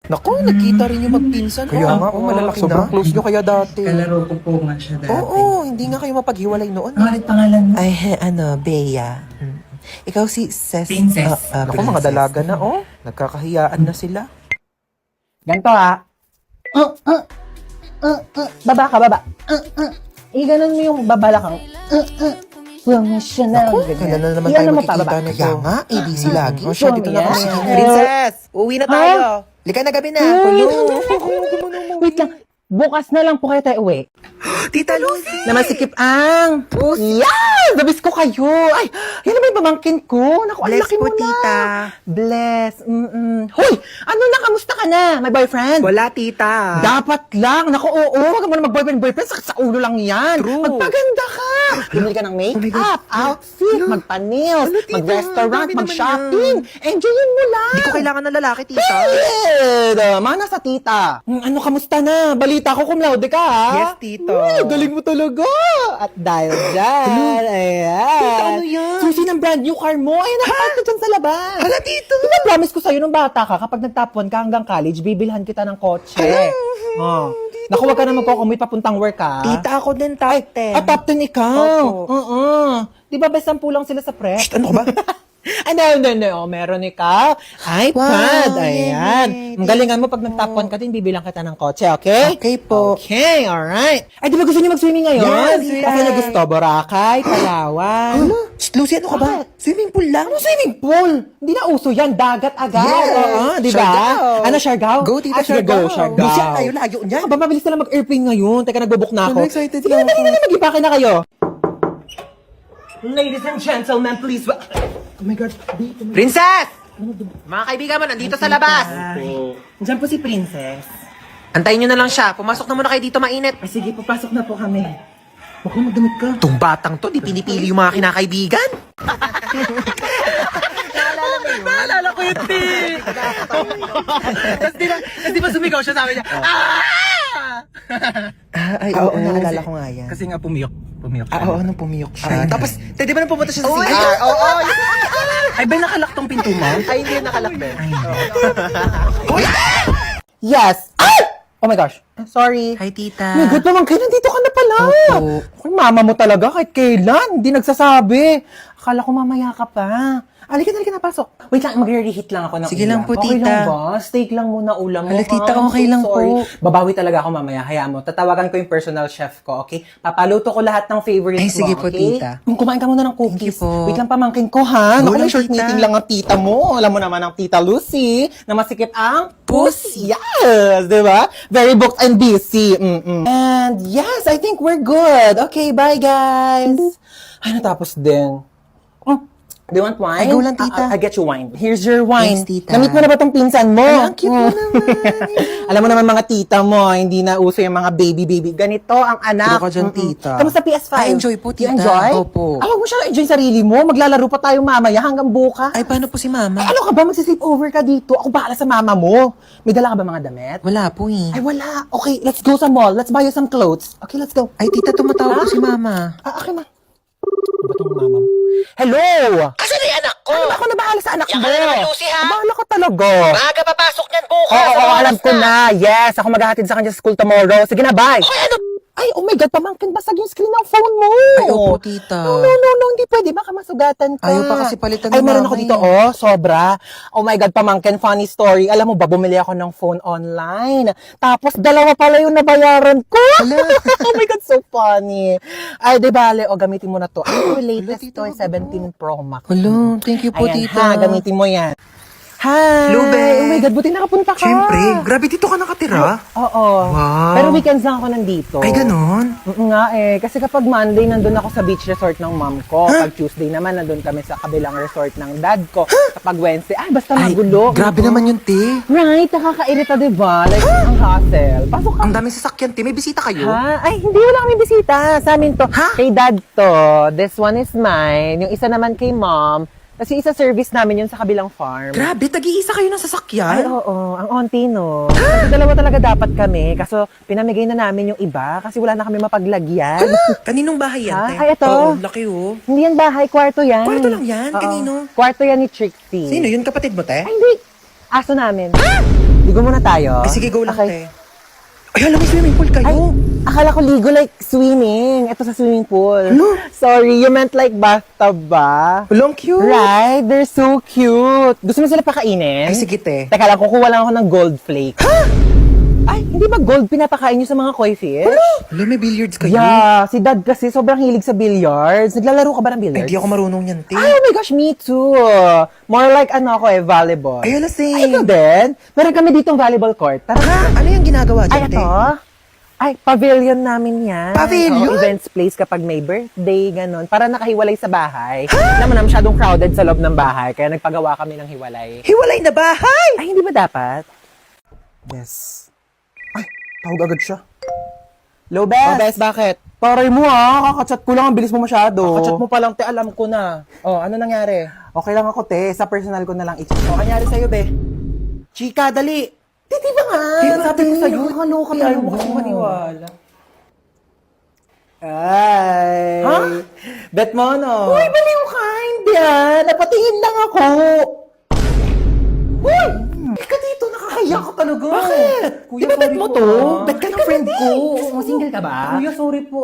Naku, nagkita rin yung magpinsan. Kaya nga, malalaki sobrang na. close nyo kaya dati. Kalaro ko po nga siya dati. Oo, hindi nga kayo mapaghiwalay noon. Ano ulit pangalan mo? Ay, Bea. Ikaw si Princess. Naku, mga dalaga na, oh. Nagkakahiyaan na sila. Ganto ha. Baba ka, baba. Iganon mo yung babalakang. Professional. Naku, kailan na naman tayo magkikita nito. Kaya nga, ABC lagi. O siya, dito na kami. Princess, uwi na tayo. Lika na gabi na. Wait lang. Bukas na lang po kayo tayo uwi. Tita Lucy! Naman sikip ang. Yes! Nabis ko kayo. Ay, yan naman yung pamangkin ko. Naku, ang Bless laki po, mo na. tita. Bless. Hoy! Ano na? Kamusta ka na? May boyfriend? Wala, tita. Dapat lang. Naku, oo. Huwag mo na mag-boyfriend. Sakit sa ulo lang yan. True. Magpaganda ka. Bumili ka ng make-up, outfit, magpa-nails, Ano, tita? mag-restaurant, Dami naman mag-shopping. Enjoyin mo lang. Hindi ko kailangan ng lalaki, tita. Mana sa tita. Ano, kamusta na? Balita ko cum laude ka, ha? Yes, tito. Galing mo talaga. At dahil dyan, ayan. Tita, ano yan? Susi ng brand new car mo. Ayan, nakapark ka dyan sa labas. Hala, tito. Diba promise ko sa'yo nung bata ka, kapag nag-top 1 ka hanggang college, bibilhan kita ng kotse. Oh. Naku, wag ka na magkukumit papuntang work, ha? Tita, ako din top 10. Top 10 ikaw. Opo. Oo. Di ba best 10 lang sila sa prep? Shh, ano ka ba? No. Meron ikaw. iPad. Wow, Ayan. yay. Ang galingan mo pag nag-top 1 ka din, bibilang kita ng kotse, okay? Okay po. Okay, alright. Ay, di ba gusto niyo mag-swimming ngayon? Yes, yes. Kasi niyo gusto, Boracay, Palawan. Shh, Lucy, ano ka ba? Swimming pool lang? Ano swimming pool? Hindi na uso yan. Dagat agad. Yes. Oo, di ba? Siargao. Ano, Siargao? Go, tita, Sige, Siargao. go, Siargao. Lucy, ang layo niyan. Ano ba, mabilis na lang mag-airplane ngayon. Teka, nagbo-book na ako. Ano, excited Sige, na dali ako. na, mag-ipake na kayo. Ladies and gentlemen, please. Oh my God. Princess! Mga kaibigan mo, nandito sa labas. Diyan po si Princess. Antayin nyo na lang siya. Pumasok na muna kayo dito, mainit. Ay, sige, papasok na po kami. Huwag mo magdamit ka. Itong batang to, di pinipili yung mga kinakaibigan. Naalala ko yun, Ti! Tapos di ba sumigaw siya, sabi niya, Ay, oo, naalala ko nga yan. Kasi nga pumiyok siya. Oo, nung pumiyok siya. Tapos, di ba nung pumunta siya sa CR? Oo. Ay, ba nakalak tong pinto mo? Ay, hindi nakalak din. Yes! Ay! Oh my gosh. Sorry. Hi, tita. My God, pamangkin, nandito ka na pala. Opo. Kung mama mo talaga, kahit kailan, hindi nagsasabi. Akala ko mamaya ka pa. Halika na, pasok. Wait lang, mag-reheat lang ako ng Sige lang po, Okay tita. lang ba? Steak lang muna ulam mo. Hala, tita, I'm okay so lang sorry. po. Babawi talaga ako mamaya. Hayaan mo. Tatawagan ko yung personal chef ko, okay? Papaluto ko lahat ng favorites Ay, sige mo, po, okay? tita. Kumain ka muna ng cookies. Thank you po. Wait lang, pamangkin ko, ha? Go Naku, lang, short tita. meeting lang ang tita mo. Alam mo naman ang tita Lucy na masikip ang pussy. Yes, di ba? Very booked and busy. And yes, I think we're good. Okay, bye guys. Ay, natapos din. Do you want wine? Ay, go lang, tita. I get you wine. Here's your wine. Yes, tita. Namit mo na ba tong pinsan mo? Ay, ang cute mo naman. Alam mo naman mga tita mo, hindi na uso yung mga baby. Ganito ang anak. True ka dyan, tita. Kamusta PS5? I enjoy po, tita. You enjoy? Opo. Huwag mo siya enjoy sarili mo. Maglalaro pa tayo mamaya hanggang bukas. Ay, paano po si mama? Ay, ano ka ba? Magsisleep over ka dito. Ako bahala sa mama mo. May dala ka ba mga damit? Wala po eh. Ay, wala. Okay, let's go sa mall. Let's buy you some clothes. Okay, let's go. Ay, tita, tumatawag po si mama. Okay na. Ano ba tong mama mo? Hello! Kasi na yung anak ko. Ano ba ako na bahala sa anak Yan mo? ka na naman, Lucy, ha? Bahala ka talaga. Maaga papasok niyan bukas. Oo, alam ko na. Yes, ako maghahatid sa kanya sa school tomorrow. Sige na, bye. Ay, ano? Ay, oh my God, pamangkin, basag yung screen ng phone mo. Ay, opo, tita. No, hindi pwede. Baka masugatan ka. Ayaw pa kasi palitan Ay, ni meron mama ako dito, eh. sobra. Oh my God, pamangkin, funny story. Alam mo ba, bumili ako ng phone online. Tapos, dalawa pala yung nabayaran ko. Oh my God, so funny. Ay, di bale, gamitin mo na to. Ay, yung latest tita, to, 17 Pro Max. Hello, thank you po, Ayan, tita. ha, gamitin mo yan. Hi! Hello, Be. Oh my God, buti nakapunta ka. Siyempre, grabe dito ka nakatira. Oo. Wow. Pero weekends lang ako nandito. Ay, ganon. Nga Kasi kapag Monday, nandun ako sa beach resort ng mom ko. Pag Tuesday naman, nandun kami sa kabilang resort ng dad ko. Kapag Wednesday, basta Ay, magulo. grabe naman yun, te. Right, nakakairita, diba? Like, ang hassle. Pasok ka. Ang daming sasakyan, te. May bisita kayo? Ha? Ay, hindi, wala kami bisita. Sa amin to. Ha? Kay dad to. This one is mine. Yung isa naman kay mom. Kasi isa service namin yun sa kabilang farm. Grabe, tag-iisa kayo ng Ay, sasakyan? oo. Ang onti, no? Kasi dalawa talaga dapat kami. Kaso, pinamigay na namin yung iba kasi wala na kami mapaglagyan. Kaninong bahay yan, Ha? te? Ay, ito. Oo, laki, oh. Hindi yan bahay, kwarto yan. Kwarto lang yan? Oo. Kanino? Kwarto yan ni Trixie. Sino yun, kapatid mo, te? Ay, hindi. Aso namin. Ligo muna tayo. Ay, sige, go lang, Okay. te. Ay, alam mo, swimming pool kayo. Ay, akala ko ligo like swimming. Ito sa swimming pool. Ano? Sorry, you meant like bathtub ba? Long cute. Right, they're so cute. Gusto mo sila pakainin? Ay, sige, te. Teka lang, kukuha lang ako ng gold flake. Ay, hindi ba gold pinapakain nyo sa mga koi fish? Alam, may billiards kayo. Yeah, si dad kasi sobrang hilig sa billiards. Naglalaro ka ba ng Ay, billiards? di ako marunong yan, te. Ay, oh my gosh, me too. More like volleyball. Ay, ala, same. Ay, ito din. Meron kami ditong volleyball court. Tara nga. Ano yung ginagawa Ay, dyan, te? ito. Ay, pavilion namin yan. Pavilion? Oo, events place kapag may birthday, ganon. Para nakahiwalay sa bahay. Alam mo na, masyadong crowded sa loob ng bahay. Kaya nagpagawa kami ng hiwalay. Hiwalay na bahay! Ay, hindi ba dapat? Yes. Ay, tawag agad siya. Low Bes. Oh, Bes, bakit? Paray mo kakachat ko lang, ang bilis mo masyado. Kachat mo pa lang, te, alam ko na. Oh, ano nangyari? Okay lang ako, te. Sa personal ko na lang i-chat. Oh, nangyari sa'yo, be? Chika, dali! Di ba nga? Sabi ko sa'yo, nakakaloka ayaw mo kasi maniwala. Ay. Ha? Bet mo, no? Uy, baliw ka! Hindi napatingin lang ako. Uy! Ika dito, nakakahiya ka talaga. Bakit? Kuya, Di ba bet mo to? Bet ka ng friend ko. Single ka ba? Kuya, sorry po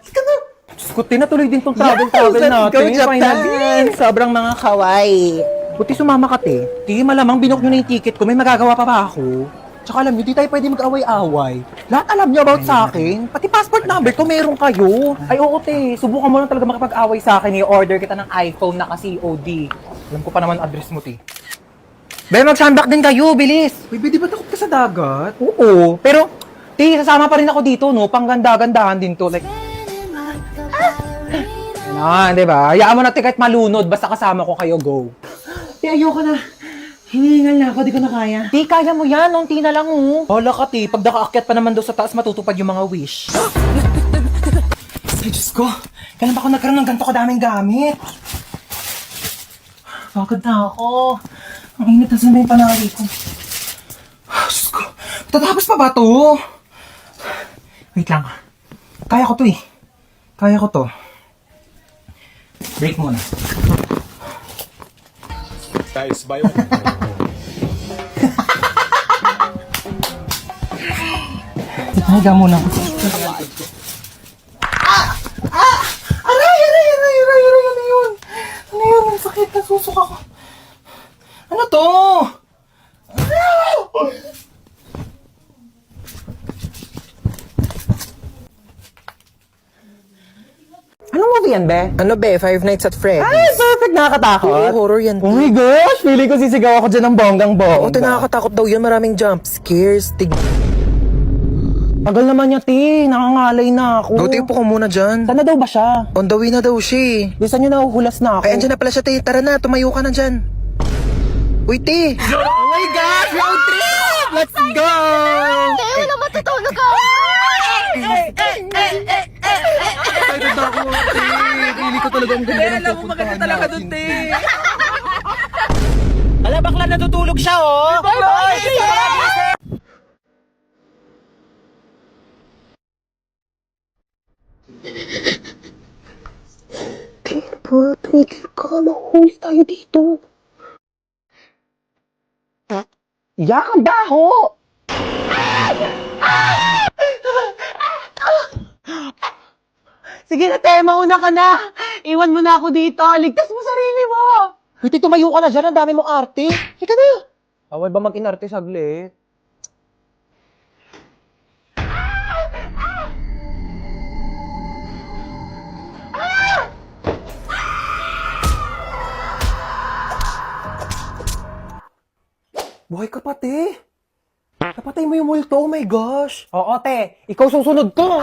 Ika na. Diyos ko, tinatuloy din tong travel let's natin. go, Japan. Finally. Sobrang mga kawaii. Buti sumama ka, te. Di, malamang binook nyo na yung ticket ko. May magagawa pa ba ako? Tsaka alam nyo, di tayo pwede mag-away-away. Lahat alam nyo about sa akin. Pati passport number ko, meron kayo. Ay, oo, te. Subukan mo lang talaga makipag-away sa akin. I-order kita ng iPhone na ka-COD. Alam ko pa naman address mo, te. Be, mag-sunback din kayo, bilis. Uy, be, di ba takot ka sa dagat? Oo, pero, te, sasama pa rin ako dito, no? Pangganda-gandahan din to. Like, di ba? Hayaan mo na, te, kahit malunod. Basta kasama ko kayo, go. Te, ayoko na. Hinihingal na ako, di ko na kaya. Di, kaya mo yan. Unti na lang, oh. Hala ka, te. Pag nakaakyat pa naman daw sa taas, matutupad yung mga wish. Ay, Diyos ko. Kailan ba ako nagkaroon ng ganito kadaming gamit? Pagod na ako. Ang init na sa may panari ko. Diyos ko. Tatapos pa ba to? Wait lang. Kaya ko to eh. Kaya ko to. Break muna. Guys, bayo. Higa muna ako. Aray! Ano yun? Ano yun? Ang sakit. Nasusok ako. Ano to? Anong movie yan, be? Ano, be? Five Nights at Freddy's. Ay, perfect. Nakakatakot. Oo, horror yan, Oh my gosh! Feeling ko sisigaw ako dyan ng bonggang-bongga. Oo, te, nakakatakot daw yun. Maraming jump scares. Tagal naman niya, te. Nakangalay na ako. Go, te, upo ka muna dyan. Saan na daw ba siya? On the way na daw siya eh. Bisa niyo nahuhulas na ako. Ay, andyan na pala siya, te. Tara na, tumayo ka na dyan. Uy, te. Oh my gosh! Road trip! Let's go! Kaya wala matutulog ako. Excited ako, te. Pili ko talaga ang ganda ng alam mo maganda talaga dun, te. Ala, bakla natutulog siya, oh! Tigil ka. Mahuhuli tayo dito. Yak ang baho! Sige na, te. Mauna ka na. Iwan mo na ako dito. Ligtas mo sarili mo. Hindi, tumayo ka na dyan. Ang dami mong arte. Ika na. Awal ba mag-inarte saglit? Buhay ka pa, te. Napatay mo yung multo, oh my gosh. Oo, te. Ikaw susunod ko.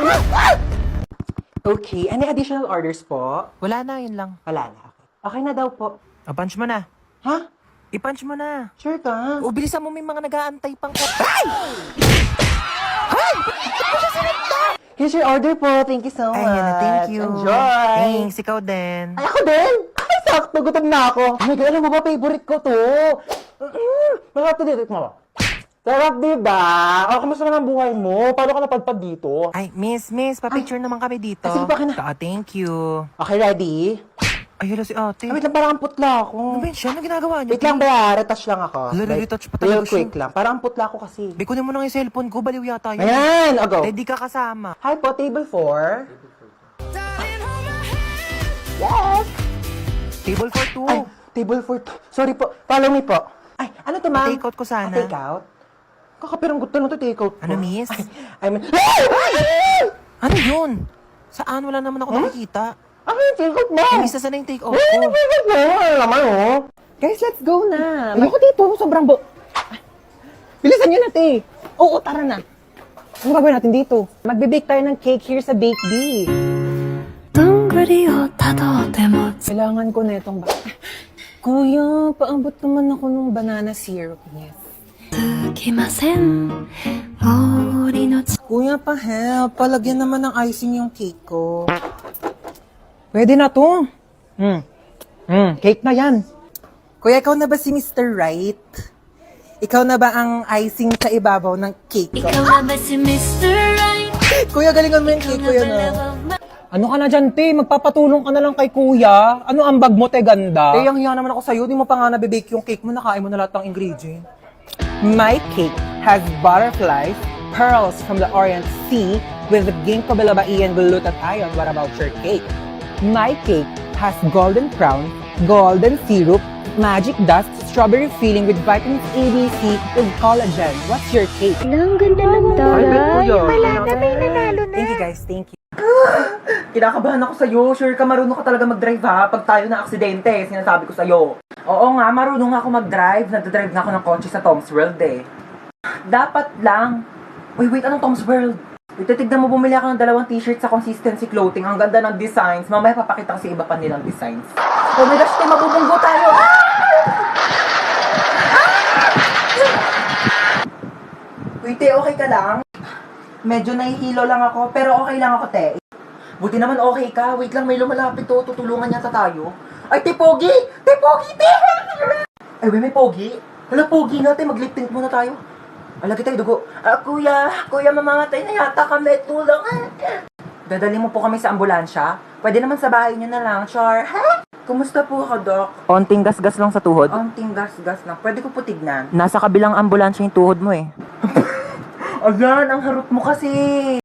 Okay. Any additional orders po? Wala na, yun lang. Wala na. Okay na daw po. Punch mo na. Ha? I-punch mo na. Sure ka? O, bilisan mo, may mga nag-aantay pang Here's your order po. Thank you so much. Ay, thank you. Enjoy. Thanks, ikaw din. Ay, ako din. Ay, sakto. Gutom na ako. Oh my God, alam mo ba, favorite ko to. Masarap to dito. Mo. Sarap, diba? O, kamusta naman buhay mo? Paano ka napadpad dito? Ay, miss, papicture naman kami dito. Ay, sige, baka na. Thank you. Okay, ready? Ay, hala si ate. Wait lang, parang putla ako. Ano ba yun siya? Ano ginagawa niyo? Wait lang ba, retouch lang ako. Hala, Like, retouch pa talaga real quick lang. Parang putla ako kasi. Be, kunin mo na yung cellphone ko. Baliw yata yun. Ayan, o go. Hindi ka kasama. Hi po, table 4. Yes! Table for two. Ay, table 4. Sorry po, follow me po. Ay, ano to, ma'am? Take out ko sana. Take out? Kakapirang gusto na to, take out po. Ano, miss? I mean, Ano yun? Saan? Wala naman ako nakikita. ano yung take out mo? Eh, miss, nasa na yung take out Ay, ko? take out mo. Ano naman, oh? Guys, let's go na. Ayoko dito, sobrang Bilisan nyo na, te. Oo, tara na. Ano gagawin natin dito? Magbe-bake tayo ng cake here sa Bake Bee. どんぐりをたどっても Kailangan ko na itong Kuya, paambot naman ako ng banana syrup. Yes. つきません森のち Kuya, pa-help. Palagyan naman ng icing yung cake ko. Pwede na to. Cake na yan. Kuya, ikaw na ba si Mr. Right? Ikaw na ba ang icing sa ibabaw ng cake ko? ikaw na ba si Mr. Right? Kuya, galingan mo yung cake ko Ikaw yun, na ba ah. love of my Ano ka na dyan, te? Magpapatulong ka na lang kay kuya. Ano ang bag mo, te, ganda? Eh, ang hiya naman ako sa'yo. Di mo pa nga nabibake yung cake mo. Nakain mo na lahat ng ingredient. My cake has butterflies, pearls from the Orient Sea with ginkgo biloba E and glutathione. What about your cake? My cake has golden crown, golden syrup, magic dust, strawberry filling with vitamins A, B, C, with collagen. What's your cake? Ang ganda ng taray. Wala na, may nanalo na. Thank you guys, thank you. Kinakabahan ako sa'yo. Sure ka, marunong ka talaga mag-drive ha. Pag tayo na aksidente, sinasabi ko sa'yo. Oo nga, marunong nga ako mag-drive. Nagdadrive na ako ng kotse sa Tom's World eh. Dapat lang. Wait, anong Tom's World? Ititignan mo, bumili ako ng 2 t-shirt sa Consistency Clothing. Ang ganda ng designs. Mamaya papakita ko sa iba pa nilang designs. Oh my gosh, mabubunggo tayo! Wait, okay ka lang? Medyo nahihilo lang ako, pero okay lang ako, te. Buti naman okay ka. Wait lang, may lumalapit to. Tutulungan yata tayo. Ay, te, Pogi! Te, Pogi, te! Ay, may Pogi? Hala, Pogi nga, te. Mag-lip sync muna tayo. Alagi tayo, dugo. Kuya, mamamatay na yata kami. Tulungan. Dadali mo po kami sa ambulansya? Pwede naman sa bahay niyo na lang, Char. Ha? Kumusta po ako, Doc? Onting gasgas lang sa tuhod. Onting gas-gas lang. Pwede ko po tignan. Nasa kabilang ambulansya yung tuhod mo eh. Ayan, ang harot mo kasi.